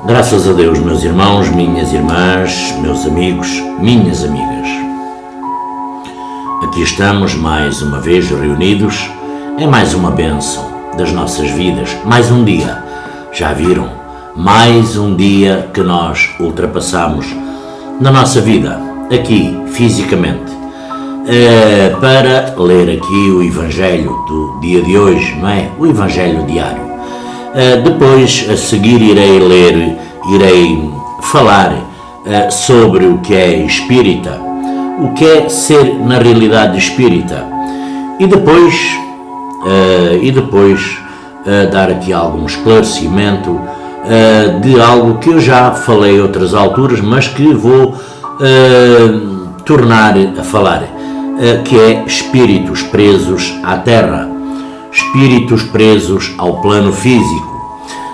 Graças a Deus, meus irmãos, minhas irmãs, meus amigos, minhas amigas. Aqui estamos mais uma vez reunidos em mais uma bênção das nossas vidas, mais um dia. Já viram? Mais um dia que nós ultrapassamos na nossa vida, aqui, fisicamente, para ler aqui o Evangelho do dia de hoje, não é? O Evangelho diário. Depois, a seguir, irei falar sobre o que é espírita, o que é ser na realidade espírita, e depois dar aqui algum esclarecimento de algo que eu já falei em outras alturas, mas que vou tornar a falar, que é espíritos presos à terra, espíritos presos ao plano físico.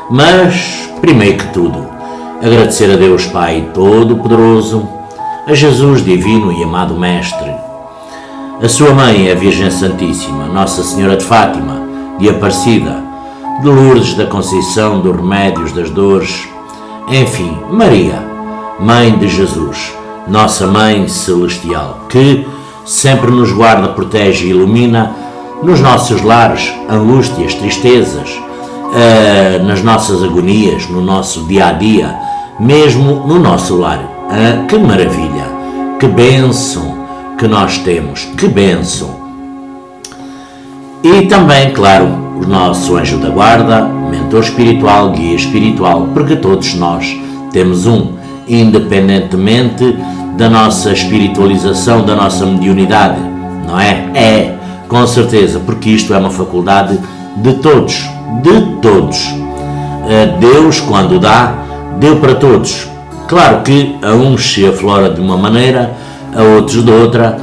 Mas, primeiro que tudo, agradecer a Deus Pai Todo-Poderoso, a Jesus Divino e Amado Mestre, a sua Mãe, a Virgem Santíssima, Nossa Senhora de Fátima, de Aparecida, de Lourdes da Conceição, dos Remédios, das Dores, enfim, Maria, Mãe de Jesus, Nossa Mãe Celestial, que sempre nos guarda, protege e ilumina nos nossos lares, angústias, tristezas, nas nossas agonias, no nosso dia-a-dia, mesmo no nosso lar. Que maravilha, que bênção que nós temos, que bênção. E também, claro, o nosso anjo da guarda, mentor espiritual, guia espiritual, porque todos nós temos um, independentemente da nossa espiritualização, da nossa mediunidade, não é? É, com certeza, porque isto é uma faculdade de todos, de todos. Deus, quando dá, deu para todos. Claro que a uns se aflora de uma maneira, a outros de outra.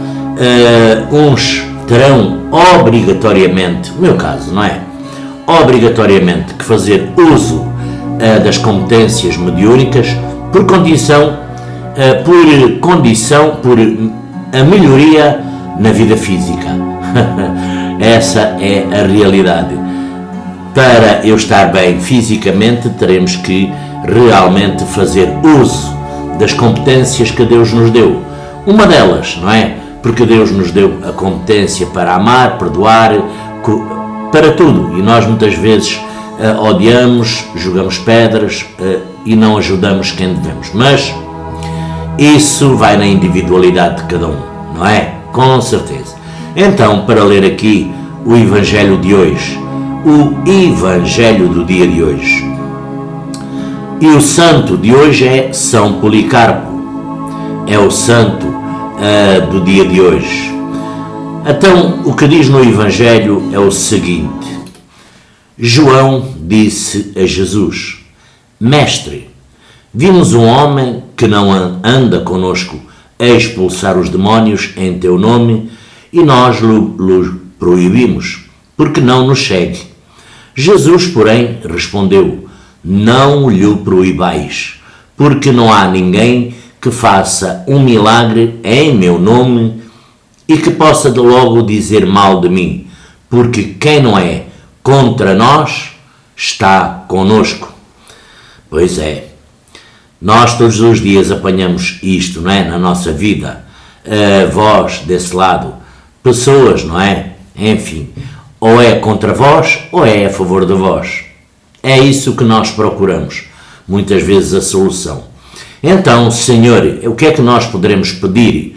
Uns terão obrigatoriamente, no meu caso, não é? Obrigatoriamente que fazer uso das competências mediúnicas por por a melhoria na vida física. Essa é a realidade. Para eu estar bem fisicamente, teremos que realmente fazer uso das competências que Deus nos deu. Uma delas, não é? Porque Deus nos deu a competência para amar, perdoar, para tudo. E nós muitas vezes odiamos, jogamos pedras e não ajudamos quem devemos. Mas isso vai na individualidade de cada um, não é? Com certeza. Então, para ler aqui o Evangelho de hoje, o Evangelho do dia de hoje. E o santo de hoje é São Policarpo. É o santo do dia de hoje. Então, o que diz no Evangelho é o seguinte: João disse a Jesus: Mestre, vimos um homem que não anda conosco a expulsar os demónios em teu nome e nós lhe proibimos, porque não nos segue. Jesus, porém, respondeu: Não lhe proibais, porque não há ninguém que faça um milagre em meu nome e que possa de logo dizer mal de mim, porque quem não é contra nós está conosco. Pois é, nós todos os dias apanhamos isto, não é? Na nossa vida, vós desse lado, pessoas, não é? Enfim, ou é contra vós ou é a favor de vós. É isso que nós procuramos, muitas vezes a solução. Então, Senhor, o que é que nós poderemos pedir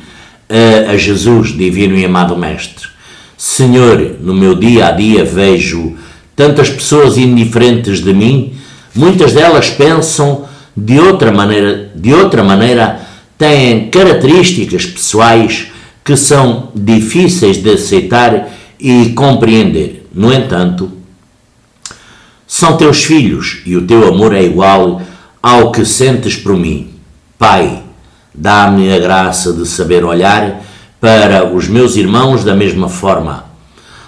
a Jesus, Divino e Amado Mestre? Senhor, no meu dia-a-dia vejo tantas pessoas indiferentes de mim, muitas delas pensam de outra maneira, têm características pessoais que são difíceis de aceitar e compreender. No entanto, são teus filhos e o teu amor é igual ao que sentes por mim. Pai, dá-me a graça de saber olhar para os meus irmãos da mesma forma.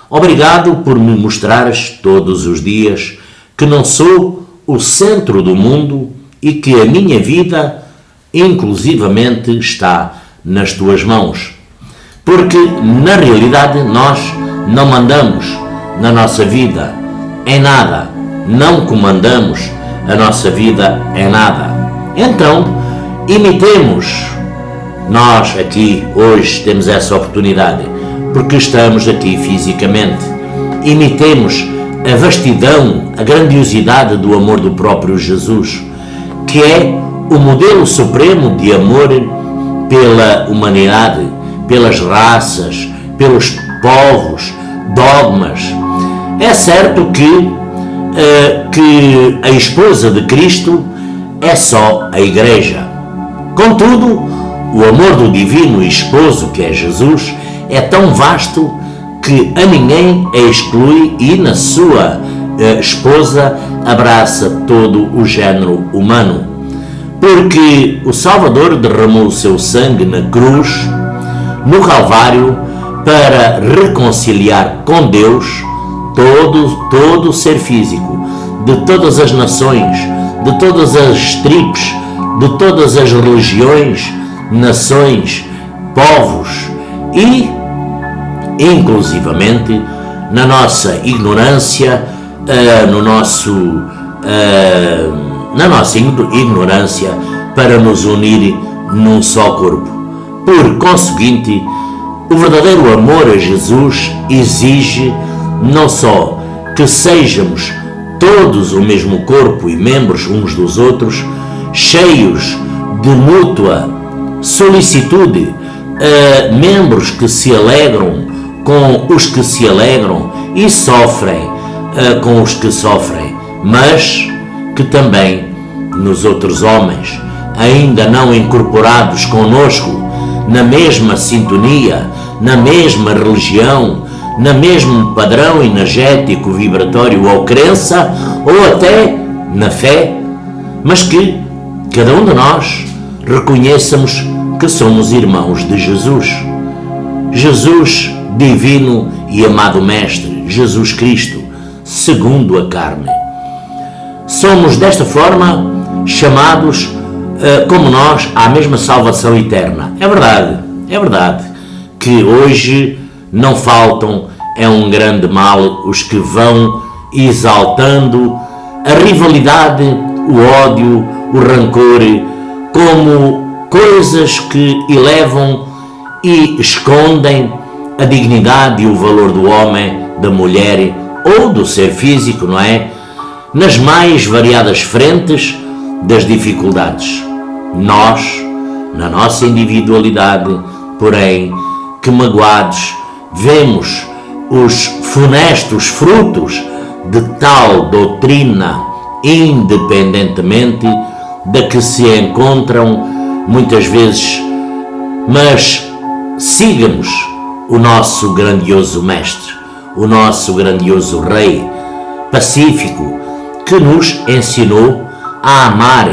Obrigado por me mostrares todos os dias que não sou o centro do mundo e que a minha vida, inclusivamente, está nas tuas mãos. Porque, na realidade, nós não mandamos na nossa vida em nada, não comandamos a nossa vida é nada. Então, imitemos. Nós aqui hoje temos essa oportunidade, porque estamos aqui fisicamente. Imitemos a vastidão, a grandiosidade do amor do próprio Jesus, que é o modelo supremo de amor pela humanidade, pelas raças, pelos povos, dogmas. É certo que a esposa de Cristo é só a Igreja. Contudo, o amor do divino esposo, que é Jesus, é tão vasto que a ninguém a exclui e na sua esposa abraça todo o género humano. Porque o Salvador derramou o seu sangue na cruz, no Calvário, para reconciliar com Deus todo o ser físico, de todas as nações, de todas as tribos, de todas as religiões, nações, povos e, inclusivamente, na nossa ignorância, na nossa ignorância, para nos unir num só corpo. Por conseguinte, o verdadeiro amor a Jesus exige não só que sejamos todos o mesmo corpo e membros uns dos outros, cheios de mútua solicitude, membros que se alegram com os que se alegram e sofrem com os que sofrem, mas que também nos outros homens, ainda não incorporados conosco na mesma sintonia, na mesma religião, no mesmo padrão energético, vibratório ou crença, ou até na fé, mas que cada um de nós reconheçamos que somos irmãos de Jesus. Jesus, divino e amado Mestre, Jesus Cristo, segundo a carne. Somos desta forma chamados, como nós, à mesma salvação eterna. É verdade que hoje não faltam, é um grande mal, os que vão exaltando a rivalidade, o ódio, o rancor, como coisas que elevam e escondem a dignidade e o valor do homem, da mulher ou do ser físico, não é? Nas mais variadas frentes das dificuldades. Nós, na nossa individualidade, porém, que magoados, vemos os funestos frutos de tal doutrina, independentemente da que se encontram muitas vezes, mas sigamos o nosso grandioso Mestre, o nosso grandioso Rei pacífico, que nos ensinou a amar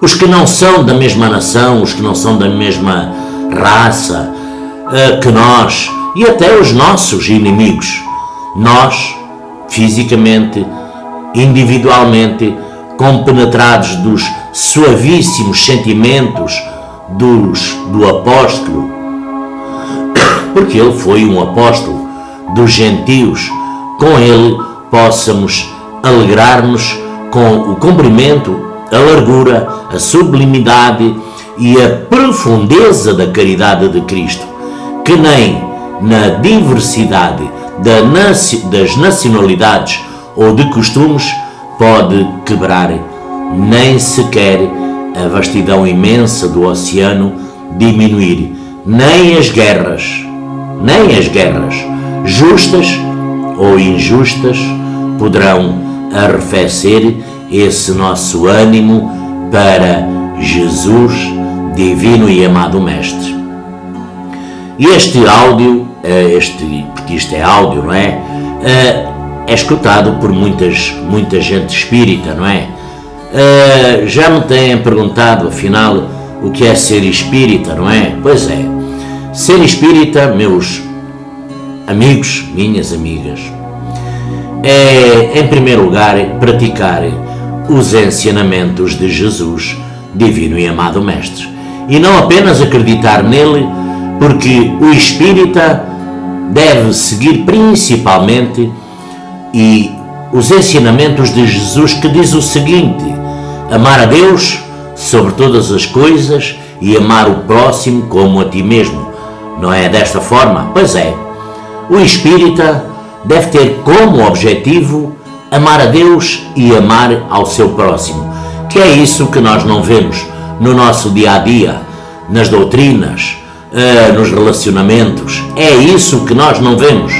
os que não são da mesma nação, os que não são da mesma raça que nós, e até os nossos inimigos. Nós, fisicamente, individualmente, compenetrados dos suavíssimos sentimentos do apóstolo, porque ele foi um apóstolo dos gentios, com ele possamos alegrar-nos com o comprimento, a largura, a sublimidade e a profundeza da caridade de Cristo, que nem na diversidade das nacionalidades ou de costumes pode quebrar, nem sequer a vastidão imensa do oceano diminuir, nem as guerras, justas ou injustas, poderão arrefecer esse nosso ânimo para Jesus, divino e amado Mestre. E este áudio, porque isto é áudio, não é? É escutado por muita gente espírita, não é? Já me têm perguntado, afinal, o que é ser espírita, não é? Pois é, ser espírita, meus amigos, minhas amigas, é, em primeiro lugar, praticar os ensinamentos de Jesus, divino e amado Mestre, e não apenas acreditar nele, porque o espírita deve seguir principalmente e os ensinamentos de Jesus, que diz o seguinte: amar a Deus sobre todas as coisas e amar o próximo como a ti mesmo. Não é desta forma? Pois é. O espírita deve ter como objetivo amar a Deus e amar ao seu próximo, que é isso que nós não vemos no nosso dia a dia, nas doutrinas, nos relacionamentos. É isso que nós não vemos,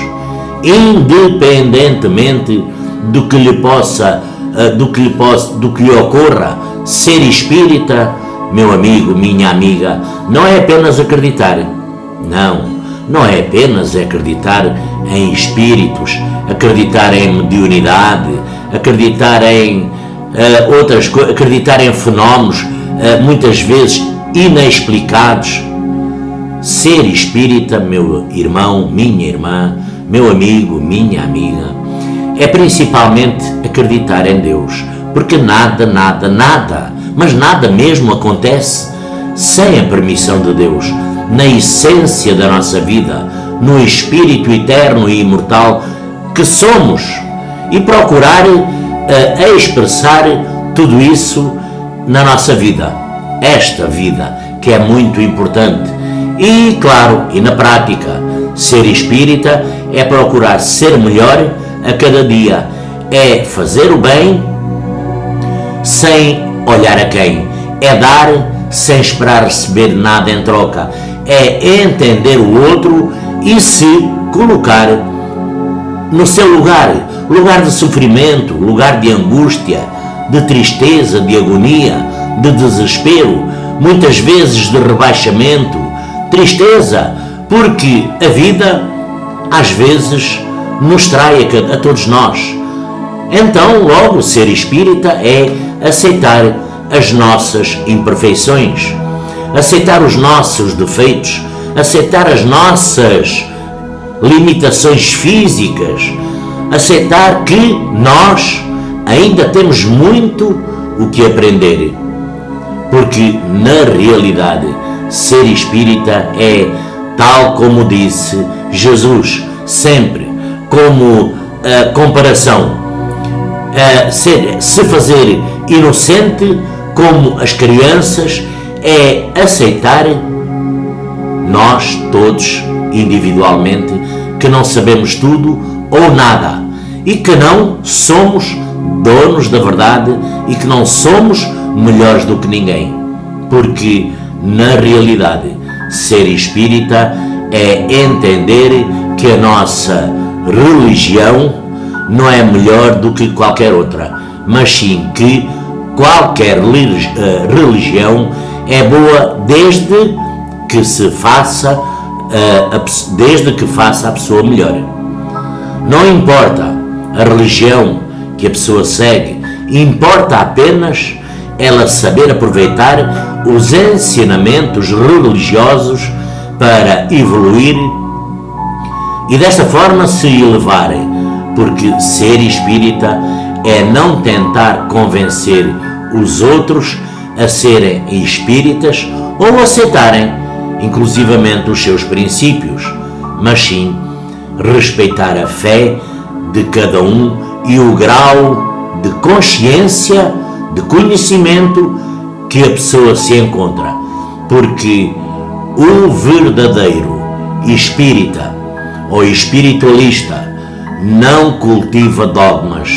independentemente do que lhe ocorra. Ser espírita, meu amigo, minha amiga, não é apenas acreditar. Não é apenas acreditar em espíritos, acreditar em mediunidade, acreditar em outras coisas, acreditar em fenómenos muitas vezes inexplicados. Ser espírita, meu irmão, minha irmã, meu amigo, minha amiga, é principalmente acreditar em Deus, porque nada, mas nada mesmo acontece sem a permissão de Deus, na essência da nossa vida, no espírito eterno e imortal que somos, e procurar expressar tudo isso na nossa vida, esta vida que é muito importante. E claro, e na prática, ser espírita é procurar ser melhor a cada dia, é fazer o bem sem olhar a quem, é dar sem esperar receber nada em troca, é entender o outro e se colocar no seu lugar de sofrimento, lugar de angústia, de tristeza, de agonia, de desespero, muitas vezes de rebaixamento, tristeza, porque a vida às vezes nos trai a todos nós. Então, logo, ser espírita é aceitar as nossas imperfeições, aceitar os nossos defeitos, aceitar as nossas limitações físicas, aceitar que nós ainda temos muito o que aprender, porque na realidade ser espírita é, tal como disse Jesus, sempre como comparação, se fazer inocente como as crianças, é aceitar nós todos individualmente que não sabemos tudo ou nada e que não somos donos da verdade e que não somos melhores do que ninguém, porque na realidade ser espírita é entender que a nossa religião não é melhor do que qualquer outra, mas sim que qualquer religião é boa desde que faça a pessoa melhor. Não importa a religião que a pessoa segue, importa apenas ela saber aproveitar os ensinamentos religiosos para evoluir e desta forma se elevar, porque ser espírita é não tentar convencer os outros a serem espíritas ou aceitarem inclusivamente os seus princípios, mas sim respeitar a fé de cada um e o grau de consciência, de conhecimento que a pessoa se encontra, porque o verdadeiro espírita ou espiritualista não cultiva dogmas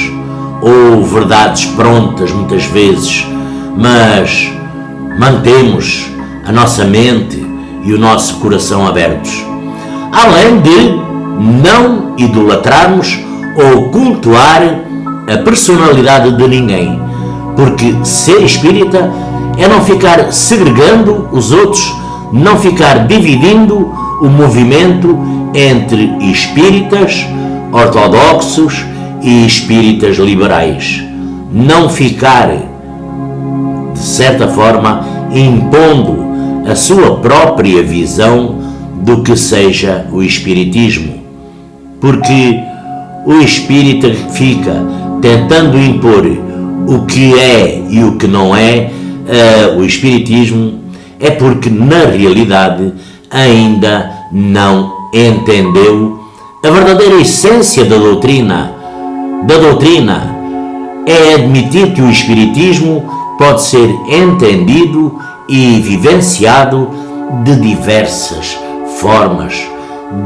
ou verdades prontas muitas vezes, mas mantemos a nossa mente e o nosso coração abertos, além de não idolatrarmos ou cultuar a personalidade de ninguém, porque ser espírita é não ficar segregando os outros, não ficar dividindo o movimento entre espíritas ortodoxos e espíritas liberais, não ficar, de certa forma, impondo a sua própria visão do que seja o espiritismo, porque o espírita fica tentando impor o que é e o que não é o espiritismo, é porque na realidade ainda não entendeu a verdadeira essência da doutrina, da doutrina é admitir que o espiritismo pode ser entendido e vivenciado de diversas formas,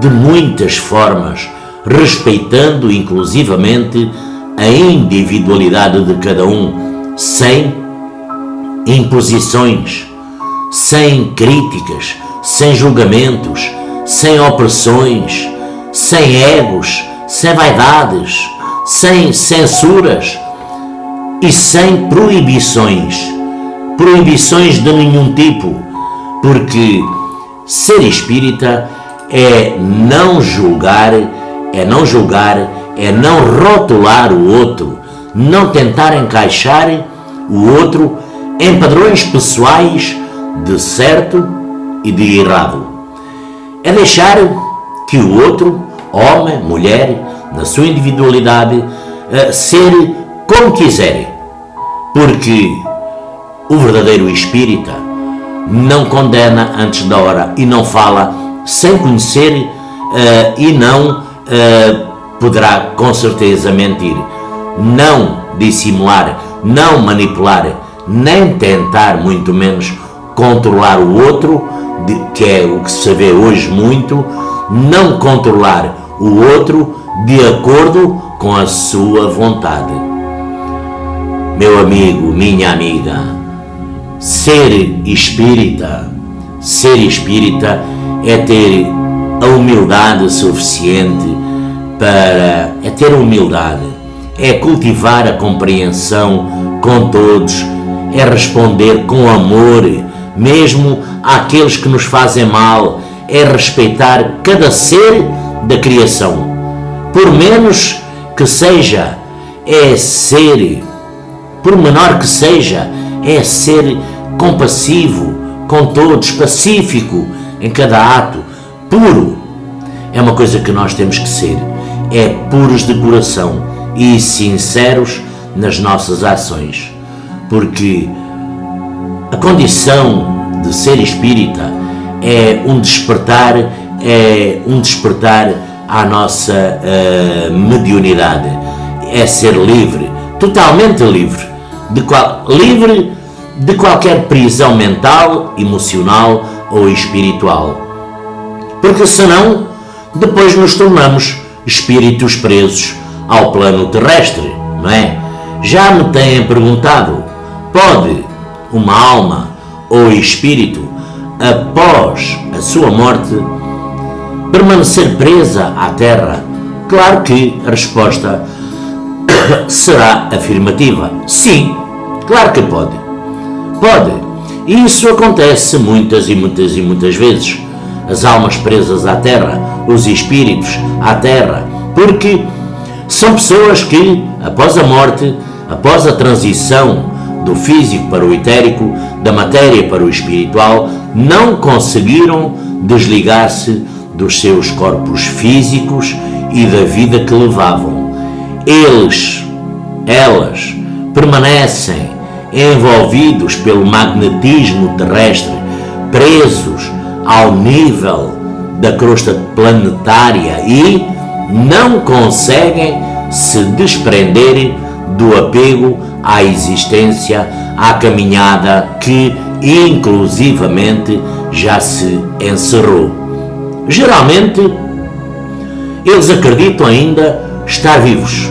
de muitas formas, respeitando inclusivamente a individualidade de cada um, sem imposições, sem críticas, sem julgamentos, sem opressões, sem egos, sem vaidades, sem censuras e sem proibições de nenhum tipo, porque ser espírita é não julgar, é não rotular o outro, não tentar encaixar o outro em padrões pessoais de certo e de errado. É deixar que o outro, homem, mulher, na sua individualidade, ser como quiser, porque o verdadeiro espírita não condena antes da hora e não fala sem conhecer e não poderá com certeza mentir, não dissimular, não manipular, nem tentar muito menos controlar o outro, que é o que se vê hoje muito, não controlar o outro de acordo com a sua vontade. Meu amigo, minha amiga, ser espírita é ter a humildade suficiente é ter humildade, é cultivar a compreensão com todos, é responder com amor, mesmo àqueles que nos fazem mal, é respeitar cada ser da criação, por menos que seja, é ser, por menor que seja, é ser compassivo com todos, pacífico em cada ato, puro. É uma coisa que nós temos que ser, é puros de coração e sinceros nas nossas ações, porque a condição de ser espírita é um despertar à nossa mediunidade, é ser livre, totalmente livre de qualquer prisão mental, emocional ou espiritual, porque senão depois nos tornamos espíritos presos ao plano terrestre, não é? Já me têm perguntado, pode uma alma ou espírito, após a sua morte, permanecer presa à Terra? Claro que a resposta será afirmativa. Sim, claro que pode. Pode. E isso acontece muitas vezes. As almas presas à Terra, os espíritos à Terra, porque são pessoas que, após a morte, após a transição do físico para o etérico, da matéria para o espiritual, não conseguiram desligar-se dos seus corpos físicos e da vida que levavam. Elas permanecem envolvidos pelo magnetismo terrestre, presos ao nível da crosta planetária e não conseguem se desprender do apego à existência, à caminhada que inclusivamente já se encerrou. Geralmente, eles acreditam ainda estar vivos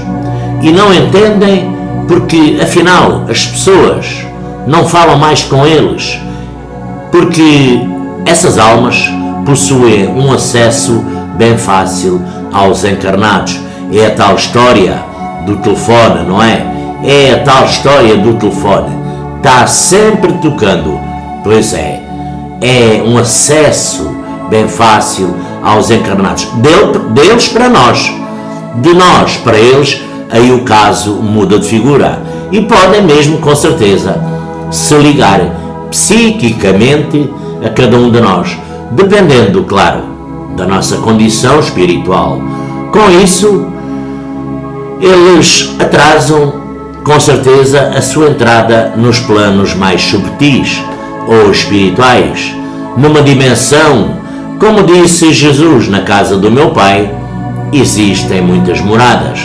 e não entendem porque, afinal, as pessoas não falam mais com eles, porque essas almas possuem um acesso bem fácil aos encarnados. É a tal história do telefone, não é? É a tal história do telefone. Está sempre tocando. Pois é um acesso bem fácil aos encarnados. Deles para nós, de nós para eles, aí o caso muda de figura. E podem mesmo, com certeza, se ligar psiquicamente a cada um de nós, dependendo, claro, da nossa condição espiritual. Com isso, eles atrasam, com certeza, a sua entrada nos planos mais subtis ou espirituais, numa dimensão, como disse Jesus, na casa do meu Pai existem muitas moradas.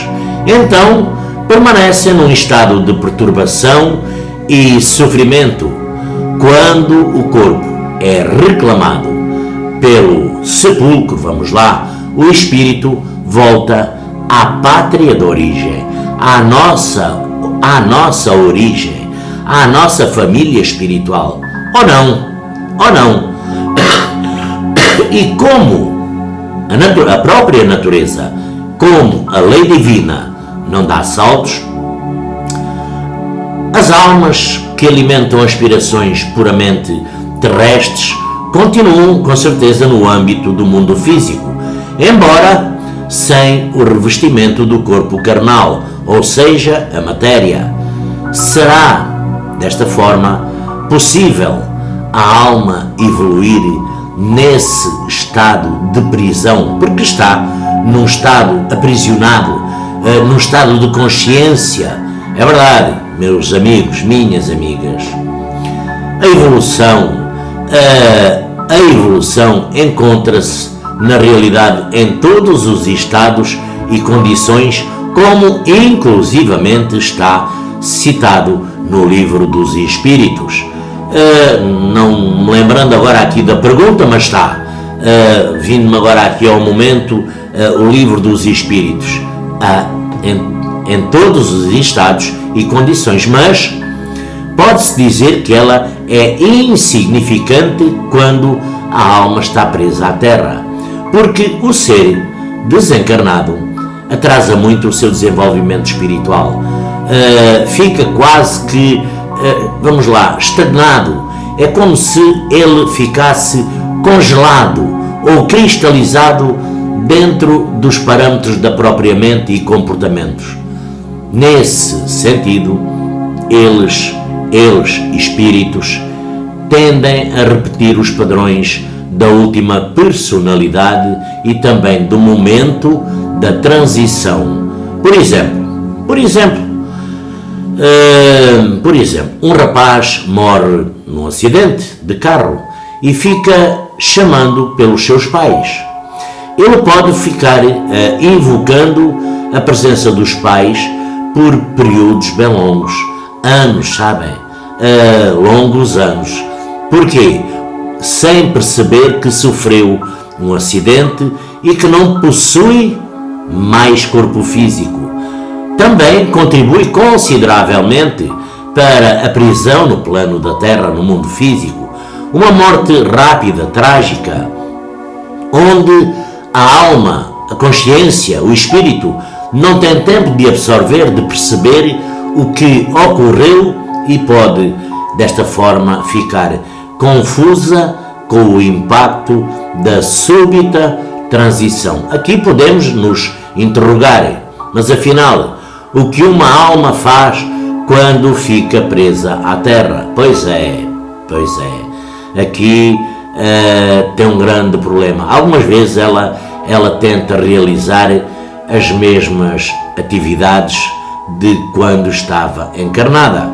Então permanecem num estado de perturbação e sofrimento. Quando o corpo é reclamado pelo sepulcro, vamos lá, o espírito volta à pátria de origem, à nossa origem, à nossa família espiritual. Ou não. E como a própria natureza, como a lei divina não dá saltos, as almas que alimentam aspirações puramente terrestres continuam com certeza no âmbito do mundo físico, embora sem o revestimento do corpo carnal, ou seja, a matéria. Será, desta forma, possível a alma evoluir nesse estado de prisão, porque está num estado aprisionado, num estado de consciência. É verdade, meus amigos, minhas amigas, a evolução encontra-se na realidade em todos os estados e condições, como inclusivamente está citado no Livro dos Espíritos. Não me lembrando agora aqui da pergunta, mas está vindo-me agora aqui ao momento o Livro dos Espíritos, em todos os estados e condições, mas pode-se dizer que ela é insignificante quando a alma está presa à terra, porque o ser desencarnado atrasa muito o seu desenvolvimento espiritual, fica quase que, vamos lá, estagnado. É como se ele ficasse congelado ou cristalizado dentro dos parâmetros da própria mente e comportamentos. Nesse sentido, eles, espíritos, tendem a repetir os padrões da última personalidade e também do momento da transição. Por exemplo, um rapaz morre num acidente de carro e fica chamando pelos seus pais. Ele pode ficar invocando a presença dos pais por períodos bem longos, anos, sabem? Longos anos. Porquê? Sem perceber que sofreu um acidente e que não possui mais corpo físico. Também contribui consideravelmente para a prisão no plano da Terra, no mundo físico. Uma morte rápida, trágica, onde a alma, a consciência, o espírito não tem tempo de absorver, de perceber o que ocorreu e pode, desta forma, ficar confusa com o impacto da súbita transição. Aqui podemos nos interrogar, mas afinal, o que uma alma faz quando fica presa à terra? Pois é. Aqui tem um grande problema. Algumas vezes ela tenta realizar as mesmas atividades de quando estava encarnada.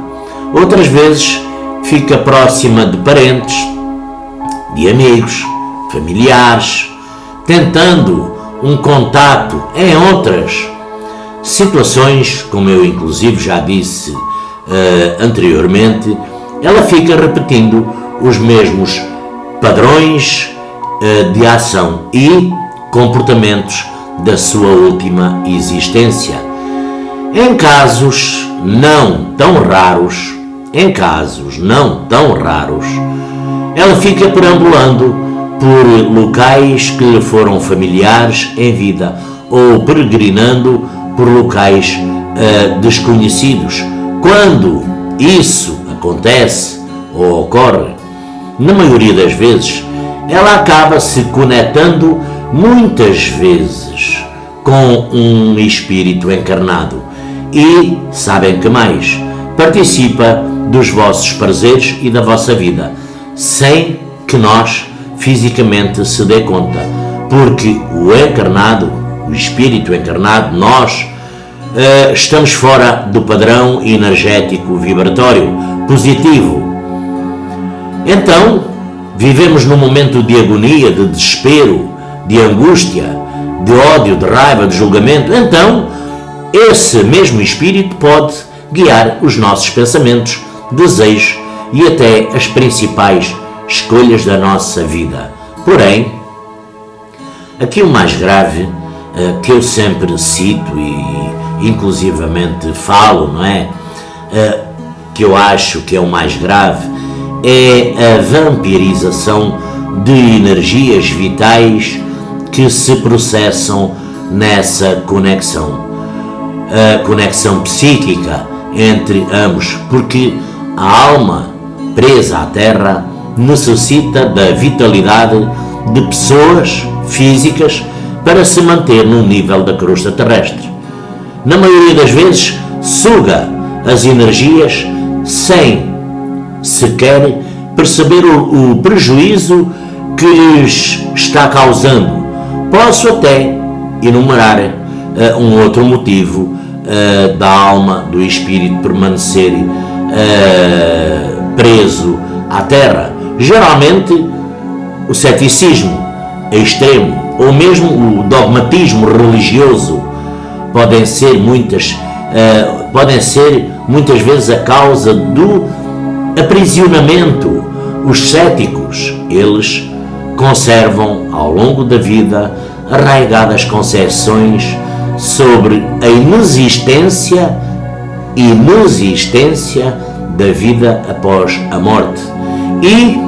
Outras vezes fica próxima de parentes, de amigos, familiares, tentando um contato. Em outras situações, como eu inclusive já disse anteriormente, ela fica repetindo os mesmos padrões de ação e comportamentos da sua última existência. Em casos não tão raros, ela fica perambulando por locais que lhe foram familiares em vida ou peregrinando por locais desconhecidos. Quando isso acontece ou ocorre, na maioria das vezes, ela acaba se conectando muitas vezes com um espírito encarnado e, sabem que mais, participa dos vossos prazeres e da vossa vida, sem que nós fisicamente se dê conta, porque o encarnado, o espírito encarnado, nós estamos fora do padrão energético vibratório positivo. Então, vivemos num momento de agonia, de desespero, de angústia, de ódio, de raiva, de julgamento. Então, esse mesmo espírito pode guiar os nossos pensamentos, desejos e até as principais escolhas da nossa vida. Porém, aqui o mais grave, que eu sempre cito e inclusivamente falo, não é? Que eu acho que é o mais grave, é a vampirização de energias vitais que se processam nessa conexão. A conexão psíquica entre ambos, porque a alma presa à Terra necessita da vitalidade de pessoas físicas para se manter no nível da crosta terrestre. Na maioria das vezes, suga as energias sem sequer perceber o prejuízo que lhes está causando. Posso até enumerar um outro motivo da alma, do espírito permanecer preso à Terra. Geralmente, o ceticismo extremo ou mesmo o dogmatismo religioso podem ser muitas vezes a causa do aprisionamento. Os céticos, eles conservam ao longo da vida arraigadas concepções sobre a inexistência da vida após a morte e,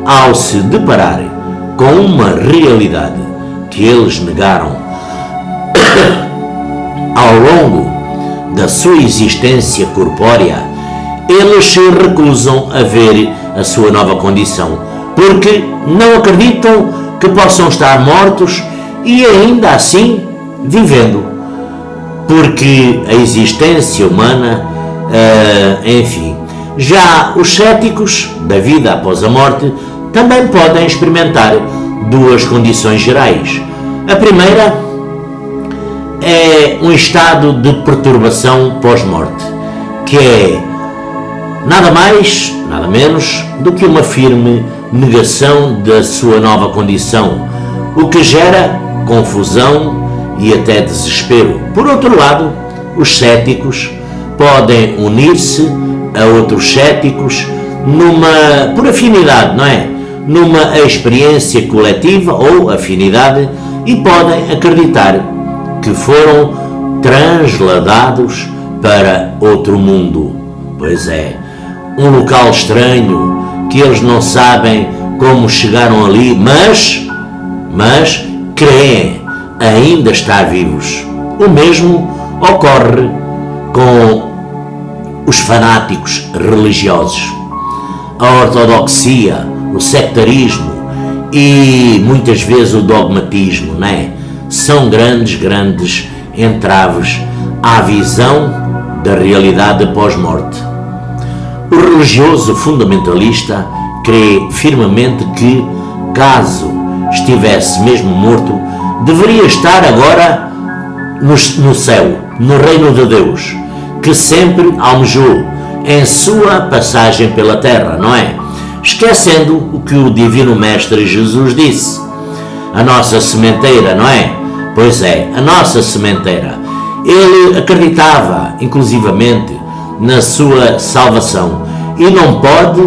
ao se deparar com uma realidade que eles negaram ao longo da sua existência corpórea, eles se recusam a ver a sua nova condição, porque não acreditam que possam estar mortos e ainda assim vivendo, porque a existência humana, enfim. Já os céticos da vida após a morte também podem experimentar duas condições gerais. A primeira é um estado de perturbação pós-morte, que é nada mais, nada menos do que uma firme negação da sua nova condição, o que gera confusão e até desespero. Por outro lado, os céticos podem unir-se a outros céticos por afinidade, não é? Numa experiência coletiva ou afinidade, e podem acreditar que foram transladados para outro mundo. Pois é, um local estranho que eles não sabem como chegaram ali, mas creem ainda estar vivos. O mesmo ocorre com os fanáticos religiosos. A ortodoxia, o sectarismo e muitas vezes o dogmatismo, não é? São grandes entraves à visão da realidade após-morte. O religioso fundamentalista crê firmemente que, caso estivesse mesmo morto, deveria estar agora no céu, no reino de Deus, que sempre almejou em sua passagem pela terra, não é? Esquecendo o que o Divino Mestre Jesus disse. A nossa sementeira, não é? Pois é, a nossa sementeira. Ele acreditava, inclusivamente, na sua salvação e não pode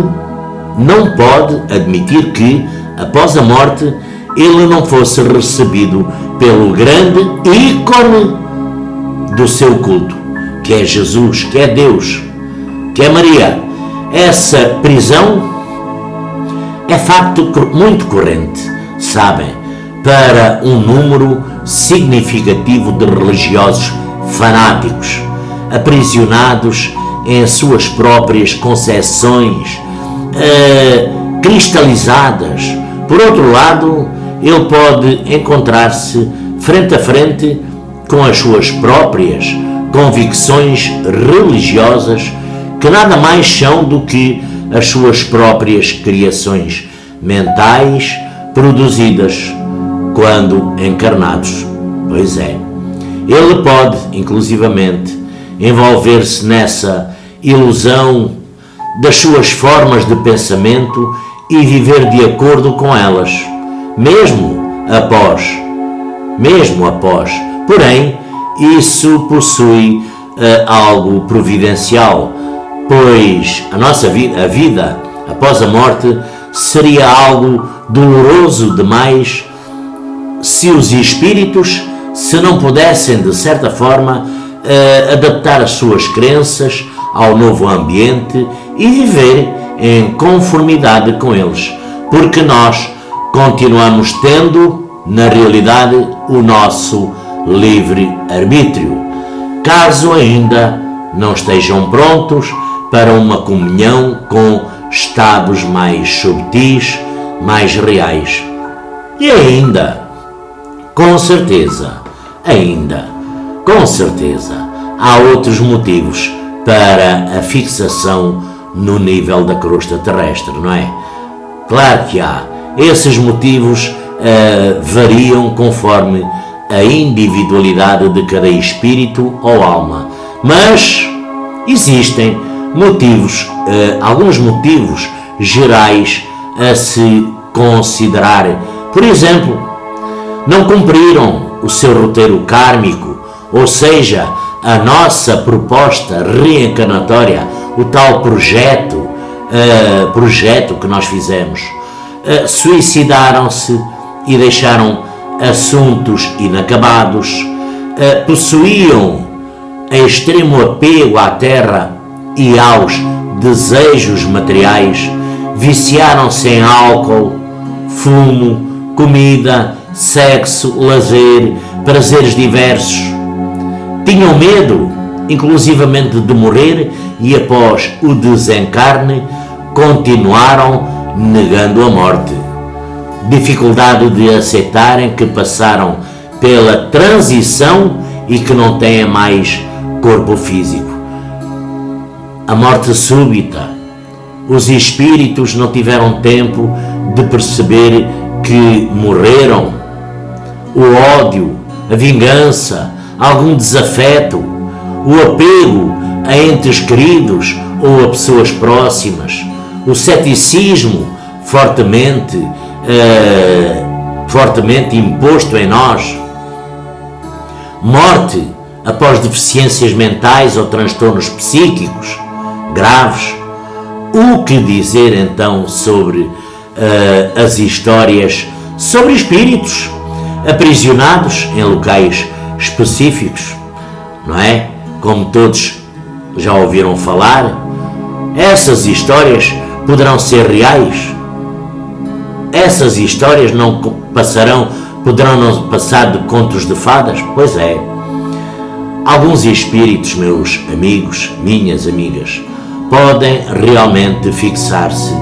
admitir que, após a morte, ele não fosse recebido pelo grande ícone do seu culto, que é Jesus, que é Deus, que é Maria. Essa prisão é facto muito corrente, sabem, para um número significativo de religiosos fanáticos, aprisionados em suas próprias concepções cristalizadas. Por outro lado, ele pode encontrar-se frente a frente com as suas próprias convicções religiosas, que nada mais são do que as suas próprias criações mentais produzidas quando encarnados. Pois é, ele pode, inclusivamente, envolver-se nessa ilusão das suas formas de pensamento e viver de acordo com elas, mesmo após. Porém, isso possui algo providencial, pois a vida após a morte seria algo doloroso demais se os espíritos se não pudessem, de certa forma, adaptar as suas crenças ao novo ambiente e viver em conformidade com eles, porque nós continuamos tendo, na realidade, o nosso livre-arbítrio, caso ainda não estejam prontos para uma comunhão com estados mais subtis, mais reais. E ainda, com certeza, há outros motivos para a fixação no nível da crosta terrestre, não é? Claro que há. Esses motivos variam conforme a individualidade de cada espírito ou alma, mas existem motivos, alguns motivos gerais a se considerar. Por exemplo, não cumpriram o seu roteiro kármico, ou seja, a nossa proposta reencarnatória, o tal projeto que nós fizemos. Suicidaram-se e deixaram assuntos inacabados, possuíam extremo apego à terra e aos desejos materiais, viciaram-se em álcool, fumo, comida, sexo, lazer, prazeres diversos. Tinham medo, inclusivamente, de morrer e após o desencarne continuaram negando a morte. Dificuldade de aceitarem que passaram pela transição e que não têm mais corpo físico. A morte súbita. Os espíritos não tiveram tempo de perceber que morreram. O ódio, a vingança, algum desafeto, o apego a entes queridos ou a pessoas próximas, o ceticismo fortemente imposto em nós, morte após deficiências mentais ou transtornos psíquicos graves. O que dizer então sobre as histórias sobre espíritos aprisionados em locais específicos, não é? Como todos já ouviram falar, essas histórias poderão ser reais. Essas histórias poderão não passar de contos de fadas? Pois é. Alguns espíritos, meus amigos, minhas amigas, podem realmente fixar-se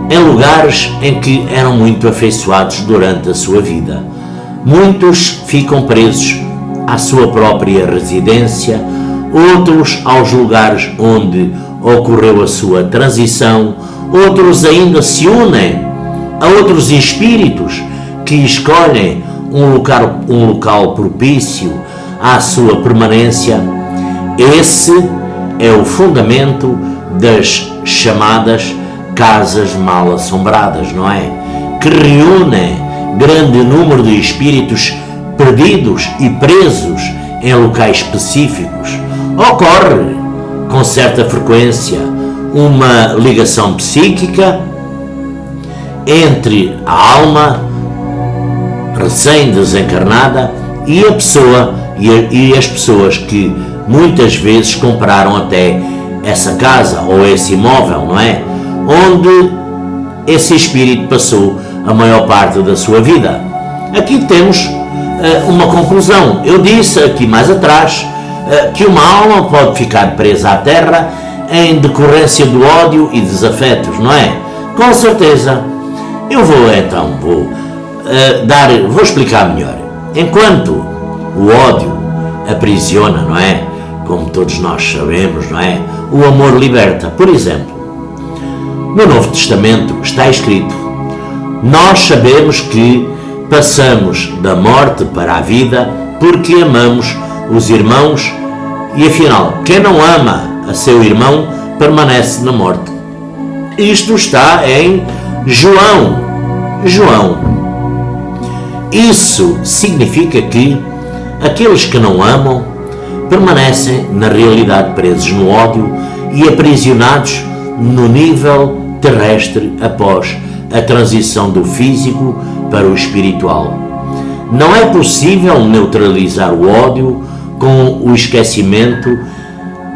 em lugares em que eram muito afeiçoados durante a sua vida. Muitos ficam presos à sua própria residência, outros aos lugares onde ocorreu a sua transição, outros ainda se unem a outros espíritos que escolhem um local propício à sua permanência. Esse é o fundamento das chamadas casas mal assombradas, não é? Que reúnem grande número de espíritos perdidos e presos em locais específicos. Ocorre com certa frequência uma ligação psíquica entre a alma recém-desencarnada e a pessoa e as pessoas que muitas vezes compraram até essa casa ou esse imóvel, não é? Onde esse espírito passou a maior parte da sua vida. Aqui temos uma conclusão. Eu disse aqui mais atrás que uma alma pode ficar presa à terra em decorrência do ódio e desafetos, não é? Com certeza. Eu vou explicar melhor. Enquanto o ódio aprisiona, não é? Como todos nós sabemos, não é? O amor liberta. Por exemplo, no Novo Testamento está escrito: nós sabemos que passamos da morte para a vida porque amamos os irmãos, e afinal, quem não ama a seu irmão permanece na morte. Isto está em João. Isso significa que Aqueles que não amam permanecem na realidade presos no ódio e aprisionados no nível terrestre após a transição do físico para o espiritual. Não é possível neutralizar o ódio com o esquecimento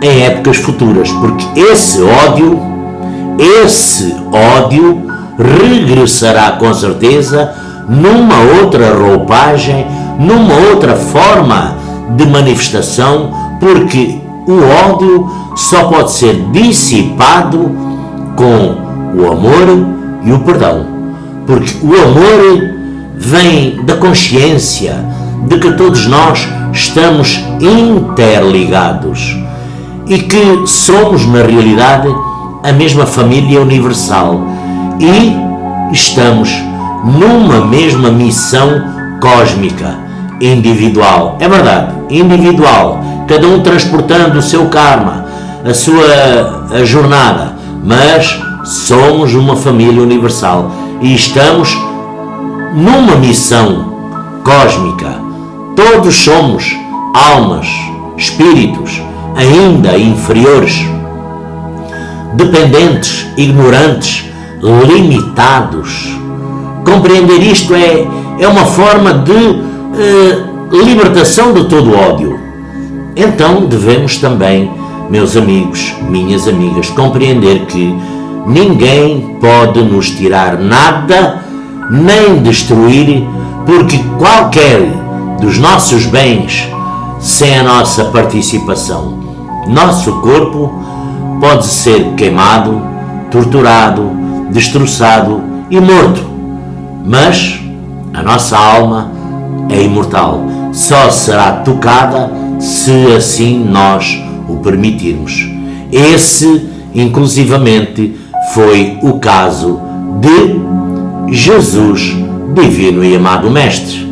em épocas futuras, porque esse ódio regressará com certeza numa outra roupagem, numa outra forma de manifestação, porque o ódio só pode ser dissipado com o amor e o perdão, porque o amor vem da consciência de que todos nós estamos interligados e que somos na realidade a mesma família universal e estamos numa mesma missão cósmica, individual. É verdade, individual, cada um transportando o seu karma, a sua jornada, mas somos uma família universal e estamos numa missão cósmica. Todos somos almas, espíritos ainda inferiores, dependentes, ignorantes, limitados. Compreender isto é uma forma de libertação de todo o ódio. Então devemos também, meus amigos, minhas amigas, compreender que ninguém pode nos tirar nada, nem destruir, porque qualquer dos nossos bens sem a nossa participação. Nosso corpo pode ser queimado, torturado, destroçado e morto, mas a nossa alma é imortal, só será tocada se assim nós o permitirmos. Esse, inclusivamente, foi o caso de Jesus, divino e amado Mestre.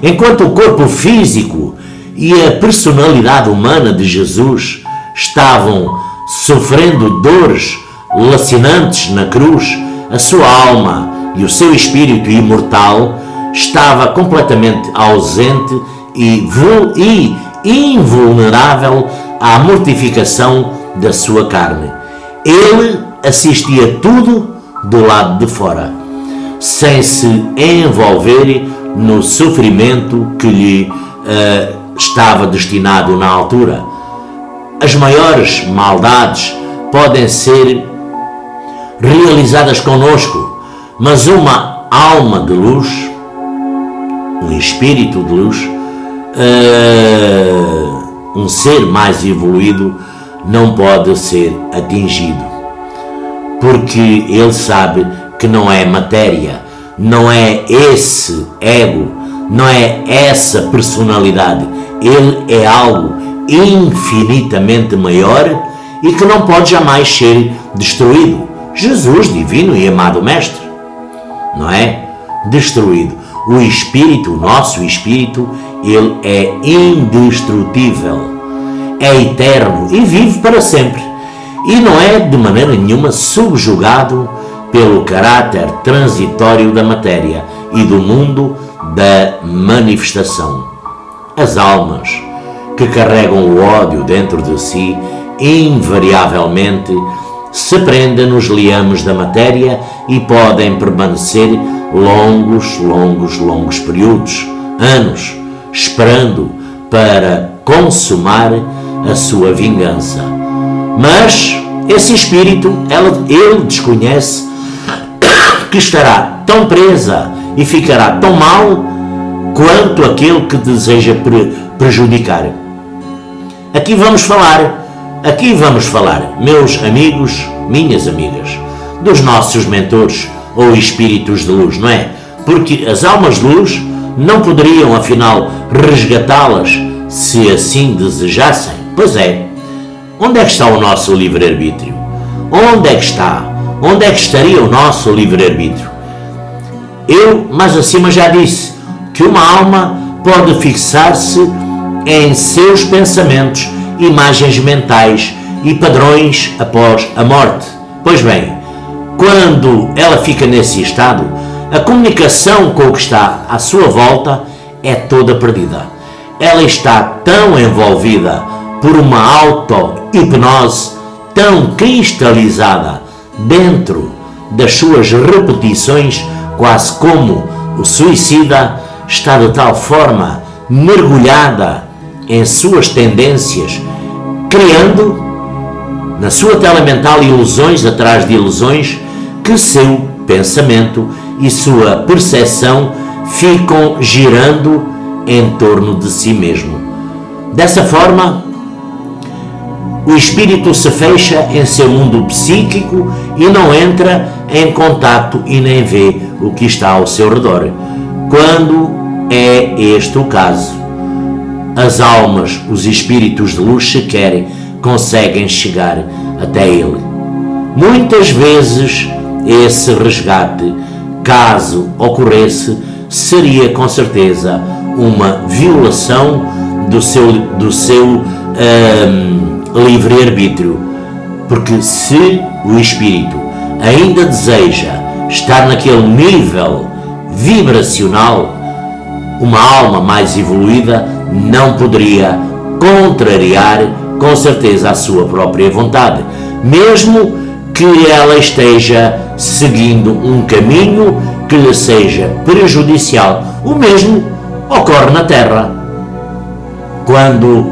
Enquanto o corpo físico e a personalidade humana de Jesus estavam sofrendo dores lacinantes na cruz, a sua alma e o seu espírito imortal estava completamente ausente e invulnerável à mortificação da sua carne. Ele assistia tudo do lado de fora, sem se envolver no sofrimento que lhe estava destinado na altura. As maiores maldades podem ser realizadas conosco, mas uma alma de luz, um espírito de luz, um ser mais evoluído não pode ser atingido, porque ele sabe que não é matéria, não é esse ego, não é essa personalidade, ele é algo infinitamente maior e que não pode jamais ser destruído. Jesus, divino e amado Mestre, não é destruído. O espírito, o nosso espírito, ele é indestrutível, é eterno e vive para sempre, e não é de maneira nenhuma subjugado pelo caráter transitório da matéria e do mundo da manifestação. As almas que carregam o ódio dentro de si invariavelmente se prendem nos liames da matéria e podem permanecer longos períodos, anos, esperando para consumar a sua vingança. Mas esse espírito, ele desconhece que estará tão presa e ficará tão mal quanto aquele que deseja prejudicar. Aqui vamos falar, meus amigos, minhas amigas, dos nossos mentores ou espíritos de luz, não é? Porque as almas de luz não poderiam, afinal, resgatá-las se assim desejassem. Pois é. Onde é que está o nosso livre-arbítrio? Onde é que está? Onde é que estaria o nosso livre-arbítrio? Eu, mais acima, já disse que uma alma pode fixar-se em seus pensamentos, imagens mentais e padrões após a morte. Pois bem, quando ela fica nesse estado, a comunicação com o que está à sua volta é toda perdida. ela está tão envolvida por uma auto-hipnose tão cristalizada dentro das suas repetições, quase como o suicida está de tal forma mergulhada em suas tendências, criando na sua tela mental ilusões atrás de ilusões, que seu pensamento e sua percepção ficam girando em torno de si mesmo. Dessa forma, o espírito se fecha em seu mundo psíquico e não entra em contato e nem vê o que está ao seu redor. Quando é este o caso, as almas, os espíritos de luz, se querem, conseguem chegar até ele. Muitas vezes esse resgate, caso ocorresse, seria com certeza uma violação do seu livre-arbítrio, porque se o espírito ainda deseja estar naquele nível vibracional, uma alma mais evoluída não poderia contrariar com certeza a sua própria vontade, mesmo que ela esteja seguindo um caminho que lhe seja prejudicial. O mesmo ocorre na Terra. Quando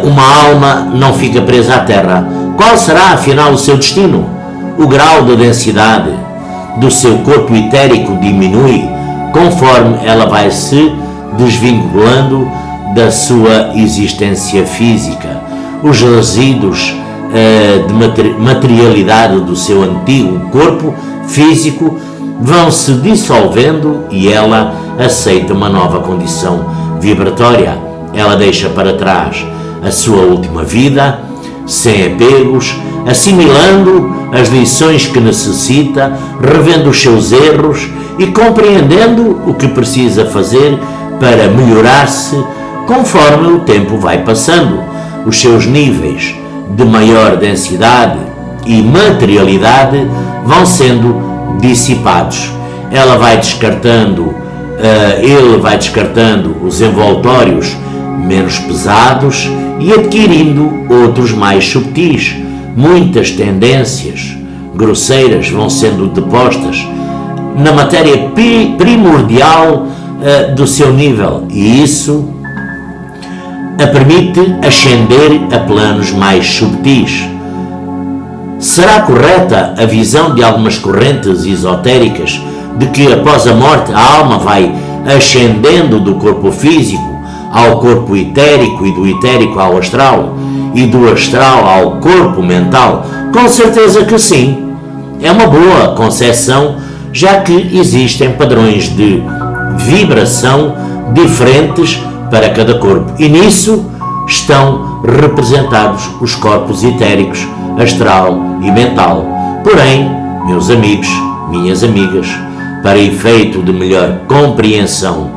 uma alma não fica presa à Terra, qual será afinal o seu destino? O grau de densidade do seu corpo etérico diminui conforme ela vai se desvinculando da sua existência física. Os resíduos de materialidade do seu antigo corpo físico vão se dissolvendo e ela aceita uma nova condição vibratória. Ela deixa para trás a sua última vida, sem apegos, assimilando as lições que necessita, revendo os seus erros e compreendendo o que precisa fazer para melhorar-se conforme o tempo vai passando. Os seus níveis de maior densidade e materialidade vão sendo dissipados. Ele vai descartando os envoltórios menos pesados e adquirindo outros mais subtis. Muitas tendências grosseiras vão sendo depostas na matéria primordial do seu nível, e isso a permite ascender a planos mais subtis. Será correta a visão de algumas correntes esotéricas de que após a morte a alma vai ascendendo do corpo físico ao corpo etérico e do etérico ao astral e do astral ao corpo mental? Com certeza que sim. É uma boa concepção, já que existem padrões de vibração diferentes para cada corpo, e nisso estão representados os corpos etéricos, astral e mental. Porém, meus amigos, minhas amigas, para efeito de melhor compreensão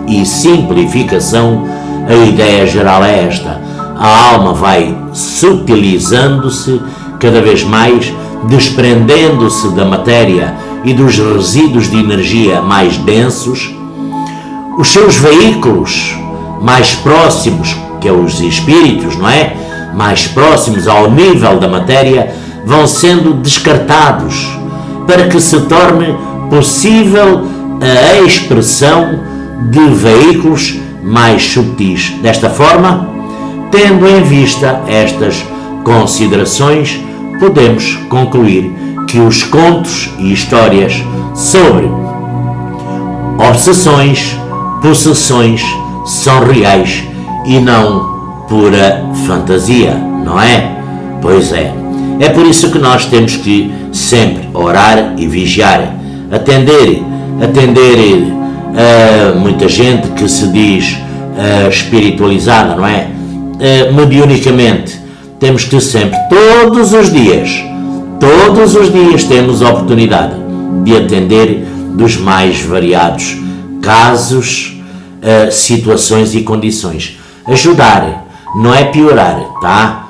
e simplificação, a ideia geral é esta: a alma vai sutilizando-se cada vez mais, desprendendo-se da matéria e dos resíduos de energia mais densos. Os seus veículos mais próximos, que é os espíritos, não é? Mais próximos ao nível da matéria, vão sendo descartados para que se torne possível a expressão de veículos mais subtis. Desta forma, tendo em vista estas considerações, podemos concluir que os contos e histórias sobre obsessões, possessões são reais e não pura fantasia, não é? Pois é. É por isso que nós temos que sempre orar e vigiar, atender a muita gente que se diz espiritualizada, não é? Mediunicamente. Temos que sempre, todos os dias temos a oportunidade de atender dos mais variados casos, situações e condições. Ajudar, não é piorar, tá?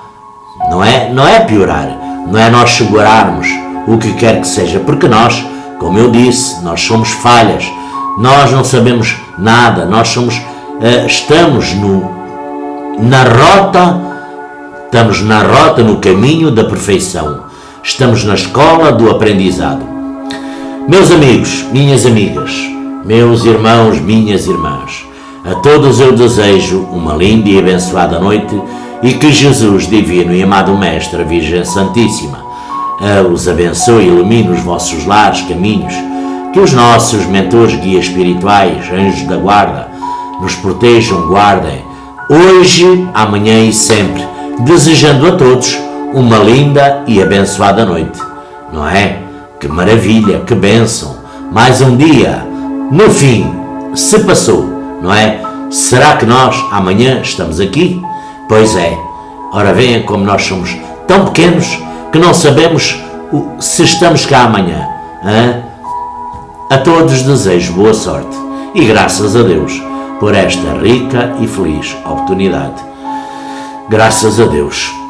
Não é piorar, não é nós segurarmos o que quer que seja, porque nós, como eu disse, nós somos falhas, nós não sabemos nada, nós somos estamos na rota, no caminho da perfeição. Estamos na escola do aprendizado. Meus amigos, minhas amigas, meus irmãos, minhas irmãs, a todos eu desejo uma linda e abençoada noite e que Jesus, divino e amado Mestre, a Virgem Santíssima, os abençoe e ilumine os vossos lares, caminhos, que os nossos mentores, guias espirituais, anjos da guarda, nos protejam, guardem, hoje, amanhã e sempre, desejando a todos uma linda e abençoada noite, não é? Que maravilha, que bênção, mais um dia, no fim, se passou, não é? Será que nós amanhã estamos aqui? Pois é, ora venha como nós somos tão pequenos que não sabemos se estamos cá amanhã. Hein? A todos desejo boa sorte e graças a Deus por esta rica e feliz oportunidade. Graças a Deus.